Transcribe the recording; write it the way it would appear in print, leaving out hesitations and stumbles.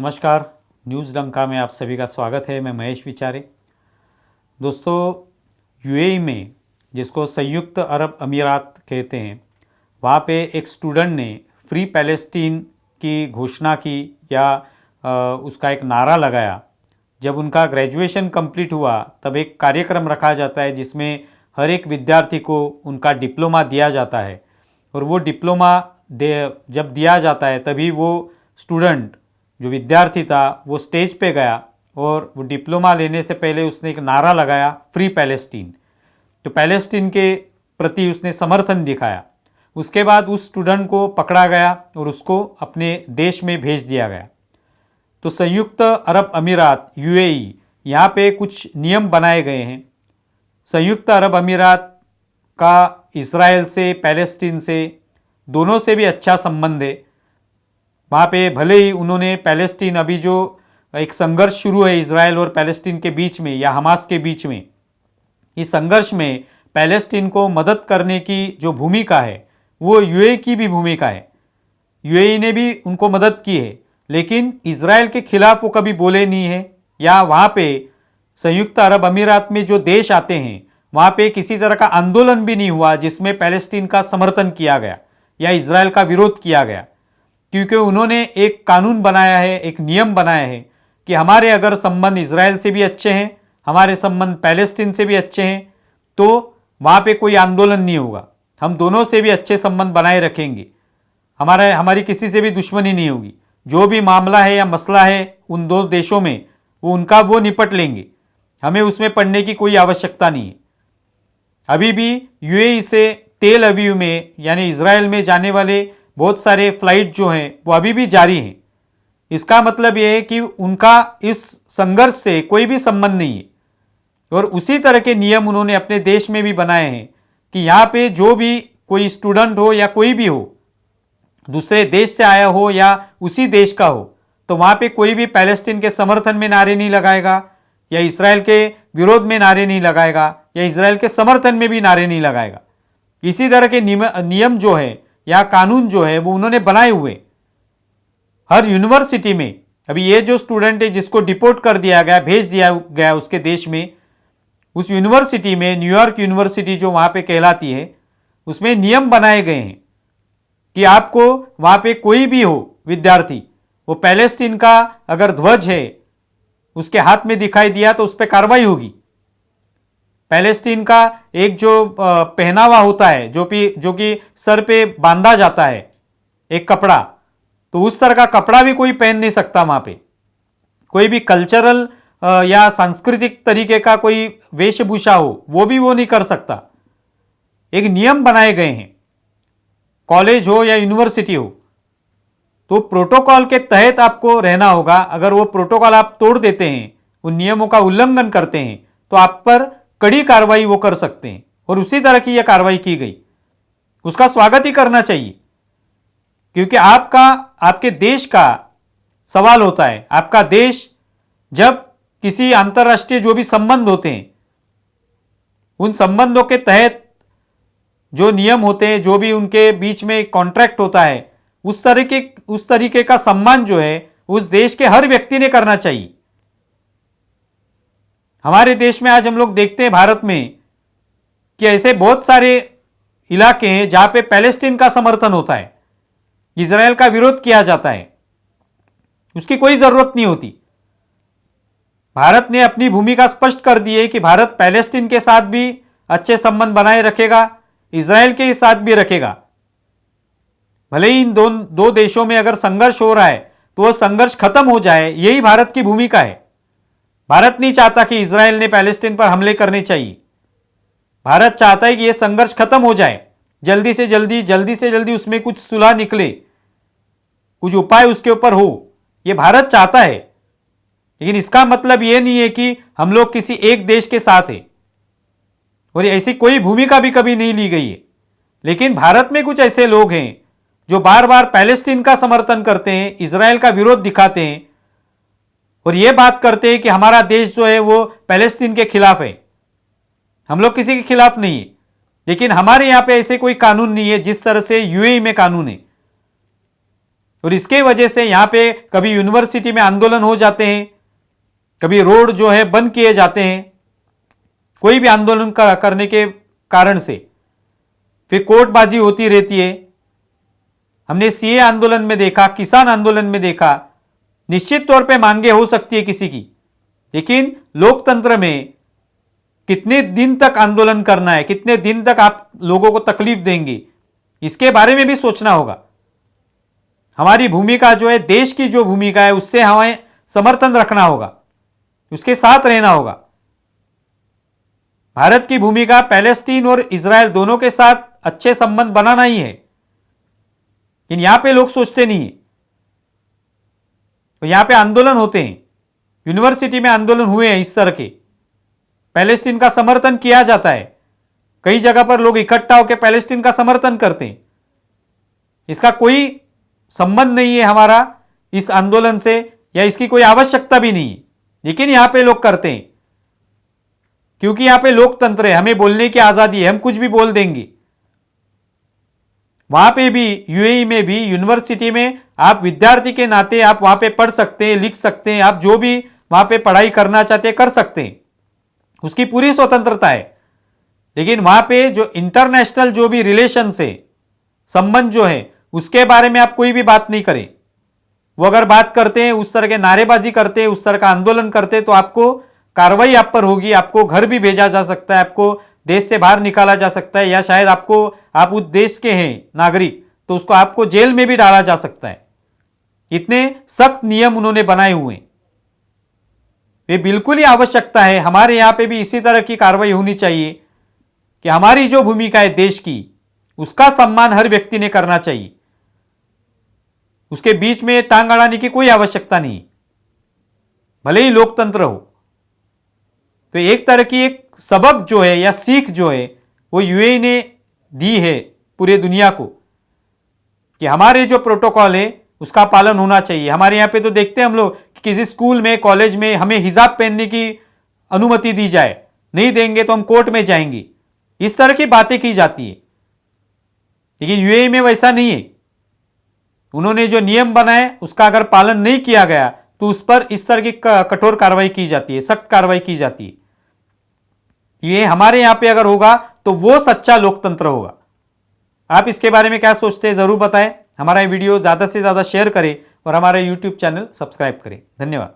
नमस्कार, न्यूज़ डंका में आप सभी का स्वागत है। मैं महेश विचारे। दोस्तों, यूएई में, जिसको संयुक्त अरब अमीरात कहते हैं, वहाँ पे एक स्टूडेंट ने फ्री पैलेस्टीन की घोषणा की या उसका एक नारा लगाया। जब उनका ग्रेजुएशन कंप्लीट हुआ तब एक कार्यक्रम रखा जाता है जिसमें हर एक विद्यार्थी को उनका डिप्लोमा दिया जाता है, और वो डिप्लोमा जब दिया जाता है तभी वो स्टूडेंट जो विद्यार्थी था वो स्टेज पे गया और वो डिप्लोमा लेने से पहले उसने एक नारा लगाया, फ्री पैलेस्टीन। तो पैलेस्टीन के प्रति उसने समर्थन दिखाया। उसके बाद उस स्टूडेंट को पकड़ा गया और उसको अपने देश में भेज दिया गया। तो संयुक्त अरब अमीरात यूएई, यहाँ पे कुछ नियम बनाए गए हैं। संयुक्त अरब अमीरात का इज़राइल से, पैलेस्टीन से, दोनों से भी अच्छा संबंध है। वहाँ पे भले ही उन्होंने पैलेस्टीन, अभी जो एक संघर्ष शुरू है इज़राइल और पैलेस्टीन के बीच में या हमास के बीच में, इस संघर्ष में पैलेस्टीन को मदद करने की जो भूमिका है वो यूएई की भी भूमिका है। यूएई ने भी उनको मदद की है, लेकिन इज़राइल के खिलाफ वो कभी बोले नहीं है। या वहाँ पे संयुक्त अरब अमीरात में जो देश आते हैं वहाँ पे किसी तरह का आंदोलन भी नहीं हुआ जिसमें पैलेस्टीन का समर्थन किया गया या इज़राइल का विरोध किया गया, क्योंकि उन्होंने एक कानून बनाया है, एक नियम बनाया है कि हमारे अगर संबंध इज़राइल से भी अच्छे हैं, हमारे संबंध पैलेस्टीन से भी अच्छे हैं, तो वहाँ पे कोई आंदोलन नहीं होगा। हम दोनों से भी अच्छे संबंध बनाए रखेंगे, हमारी किसी से भी दुश्मनी नहीं होगी। जो भी मामला है या मसला है उन दो देशों में, वो निपट लेंगे। हमें उसमें पड़ने की कोई आवश्यकता नहीं है। अभी भी यूएई से तेल अवीव में यानी इज़राइल में जाने वाले बहुत सारे फ्लाइट जो हैं वो अभी भी जारी हैं। इसका मतलब ये है कि उनका इस संघर्ष से कोई भी संबंध नहीं है। और उसी तरह के नियम उन्होंने अपने देश में भी बनाए हैं कि यहाँ पे जो भी कोई स्टूडेंट हो या कोई भी हो, दूसरे देश से आया हो या उसी देश का हो, तो वहाँ पे कोई भी पैलेस्टीन के समर्थन में नारे नहीं लगाएगा या इज़राइल के विरोध में नारे नहीं लगाएगा या इज़राइल के समर्थन में भी नारे नहीं लगाएगा। इसी तरह के नियम जो है या कानून जो है वो उन्होंने बनाए हुए। हर यूनिवर्सिटी में अभी ये जो स्टूडेंट है जिसको डिपोर्ट कर दिया गया, भेज दिया गया उसके देश में, उस यूनिवर्सिटी में, न्यूयॉर्क यूनिवर्सिटी जो वहाँ पे कहलाती है, उसमें नियम बनाए गए हैं कि आपको वहाँ पे कोई भी हो विद्यार्थी, वो पैलेस्टीन का अगर ध्वज है उसके हाथ में दिखाई दिया तो उस पर कार्रवाई होगी। पैलेस्टीन का एक जो पहनावा होता है जो कि सर पे बांधा जाता है, एक कपड़ा, तो उस तरह का कपड़ा भी कोई पहन नहीं सकता वहाँ पे। कोई भी कल्चरल या सांस्कृतिक तरीके का कोई वेशभूषा हो वो भी वो नहीं कर सकता। एक नियम बनाए गए हैं, कॉलेज हो या यूनिवर्सिटी हो, तो प्रोटोकॉल के तहत आपको रहना होगा। अगर वो प्रोटोकॉल आप तोड़ देते हैं, उन नियमों का उल्लंघन करते हैं, तो आप पर कड़ी कार्रवाई वो कर सकते हैं। और उसी तरह की यह कार्रवाई की गई, उसका स्वागत ही करना चाहिए, क्योंकि आपके देश का सवाल होता है। आपका देश जब किसी अंतर्राष्ट्रीय जो भी संबंध होते हैं, उन संबंधों के तहत जो नियम होते हैं, जो भी उनके बीच में कॉन्ट्रैक्ट होता है, उस तरीके का सम्मान जो है उस देश के हर व्यक्ति ने करना चाहिए। हमारे देश में आज हम लोग देखते हैं, भारत में, कि ऐसे बहुत सारे इलाके हैं जहां पे पैलेस्टीन का समर्थन होता है, इज़राइल का विरोध किया जाता है, उसकी कोई जरूरत नहीं होती। भारत ने अपनी भूमिका स्पष्ट कर दी है कि भारत पैलेस्टीन के साथ भी अच्छे संबंध बनाए रखेगा, इज़राइल के साथ भी रखेगा। भले ही इन दो देशों में अगर संघर्ष हो रहा है तो वह संघर्ष खत्म हो जाए, यही भारत की भूमिका है। भारत नहीं चाहता कि इज़राइल ने पैलेस्टीन पर हमले करने चाहिए। भारत चाहता है कि यह संघर्ष खत्म हो जाए, जल्दी से जल्दी उसमें कुछ सुलह निकले, कुछ उपाय उसके ऊपर हो, यह भारत चाहता है। लेकिन इसका मतलब यह नहीं है कि हम लोग किसी एक देश के साथ हैं, और ऐसी कोई भूमिका भी कभी नहीं ली गई है। लेकिन भारत में कुछ ऐसे लोग हैं जो बार बार पैलेस्टीन का समर्थन करते हैं, इज़राइल का विरोध दिखाते हैं और यह बात करते हैं कि हमारा देश जो है वो पैलेस्टीन के खिलाफ है। हम लोग किसी के खिलाफ नहीं है, लेकिन हमारे यहां पे ऐसे कोई कानून नहीं है जिस तरह से यूएई में कानून है। और इसके वजह से यहाँ पे कभी यूनिवर्सिटी में आंदोलन हो जाते हैं, कभी रोड जो है बंद किए जाते हैं, कोई भी आंदोलन करने के कारण से फिर कोर्टबाजी होती रहती है। हमने सीए आंदोलन में देखा, किसान आंदोलन में देखा, निश्चित तौर पे मांगे हो सकती है किसी की, लेकिन लोकतंत्र में कितने दिन तक आंदोलन करना है, कितने दिन तक आप लोगों को तकलीफ देंगे, इसके बारे में भी सोचना होगा। हमारी भूमिका जो है, देश की जो भूमिका है, उससे हमें समर्थन रखना होगा, उसके साथ रहना होगा। भारत की भूमिका पैलेस्टीन और इजराइल दोनों के साथ अच्छे संबंध बनाना ही है, लेकिन यहां पे लोग सोचते नहीं है। तो यहां पे आंदोलन होते हैं, यूनिवर्सिटी में आंदोलन हुए हैं इस तरह के, पैलेस्टीन का समर्थन किया जाता है, कई जगह पर लोग इकट्ठा होकर पैलेस्टीन का समर्थन करते हैं। इसका कोई संबंध नहीं है हमारा इस आंदोलन से, या इसकी कोई आवश्यकता भी नहीं है, लेकिन यहां पे लोग करते हैं क्योंकि यहां पे लोकतंत्र है, हमें बोलने की आजादी है, हम कुछ भी बोल देंगे। वहां पे भी, यूएई में भी, यूनिवर्सिटी में आप विद्यार्थी के नाते आप वहां पे पढ़ सकते हैं, लिख सकते हैं, आप जो भी वहां पे पढ़ाई करना चाहते हैं कर सकते हैं, उसकी पूरी स्वतंत्रता है। लेकिन वहां पे जो इंटरनेशनल जो भी रिलेशन है, संबंध जो है, उसके बारे में आप कोई भी बात नहीं करें। वो अगर बात करते हैं, उस तरह के नारेबाजी करते हैं, उस तरह का आंदोलन करते हैं, तो आपको कार्रवाई आप पर होगी, आपको घर भी भेजा जा सकता है, आपको देश से बाहर निकाला जा सकता है, या शायद आप उस देश के हैं नागरिक तो उसको आपको जेल में भी डाला जा सकता है। इतने सख्त नियम उन्होंने बनाए हुए हैं, ये बिल्कुल ही आवश्यकता है। हमारे यहां पे भी इसी तरह की कार्रवाई होनी चाहिए कि हमारी जो भूमिका है देश की, उसका सम्मान हर व्यक्ति ने करना चाहिए, उसके बीच में टांग अड़ाने की कोई आवश्यकता नहीं, भले ही लोकतंत्र हो। तो एक तरह की एक सबक जो है या सीख जो है वो यूएई ने दी है पूरे दुनिया को कि हमारे जो प्रोटोकॉल है उसका पालन होना चाहिए। हमारे यहाँ पे तो देखते हैं हम लोग कि किसी स्कूल में, कॉलेज में हमें हिजाब पहनने की अनुमति दी जाए, नहीं देंगे तो हम कोर्ट में जाएंगे, इस तरह की बातें की जाती है। लेकिन यूएई में वैसा नहीं है, उन्होंने जो नियम बनाए उसका अगर पालन नहीं किया गया तो उस पर इस तरह की कठोर कार्रवाई की जाती है, सख्त कार्रवाई की जाती है। ये हमारे यहां पे अगर होगा तो वो सच्चा लोकतंत्र होगा। आप इसके बारे में क्या सोचते हैं जरूर बताएं। हमारा वीडियो ज्यादा से ज्यादा शेयर करें और हमारा यूट्यूब चैनल सब्सक्राइब करें। धन्यवाद।